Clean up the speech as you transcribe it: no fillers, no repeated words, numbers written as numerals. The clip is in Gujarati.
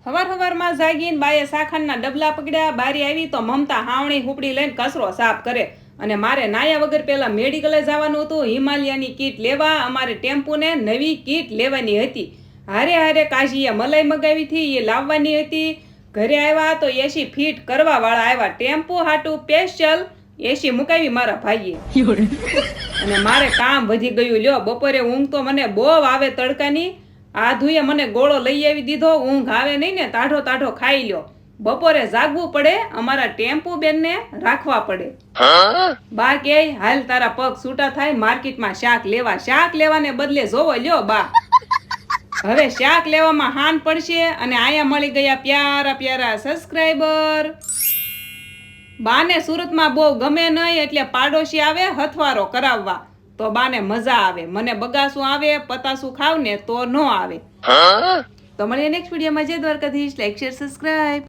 હવાર જાગીને બાએ શાખાના ડબલા પકડ્યા. બારી આવી તો મમતા હાવણી હુપડી લઈને કચરો સાફ કરે. અને મારે નાયા વગર પેલા મેડિકલે જવાનું હતું, હિમાલયાની કીટ લેવા. અમારે ટેમ્પોને નવી કીટ લેવાની હતી. હારે કાશીએ મલાઈ મગાવી હતી, એ લાવવાની હતી. ઘરે આવ્યા તો એસી ફીટ કરવા વાળા આવ્યા. ટેમ્પો હાટું સ્પેશિયલ એસી મુકાવી મારા ભાઈએ. અને મારે કામ વધી ગયું. લ્યો, બપોરે ઊંઘ તો મને બહુ આવે તડકાની. આધુએ મને ગોળો લઈ આવી દીધો. ઊંઘ આવે નહીં ને તાઢો ખાઈ લ્યો. બપોરે જાગવું પડે, અમારા ટેમ્પો બેનને રાખવા પડે. બા કે હાલ તારા પગ છૂટા થાય, માર્કેટમાં શાક લેવા. શાક લેવાને બદલે જોવો લ્યો બા, હવે શાક લેવામાં હાન પડશે. અને આયા મળી ગયા પ્યારા સબસ્ક્રાઈબર. બાને સુરતમાં બહુ ગમે નહીં, એટલે પાડોશી આવે હથવારો કરાવવા તો બાને મજા આવે. મને બગાસું આવે, પતાસું ખાવ ને તો ન આવે. તો મળીએ નેક્સ્ટ વિડીયોમાં. જય દ્વારકાધીશ. Like share subscribe.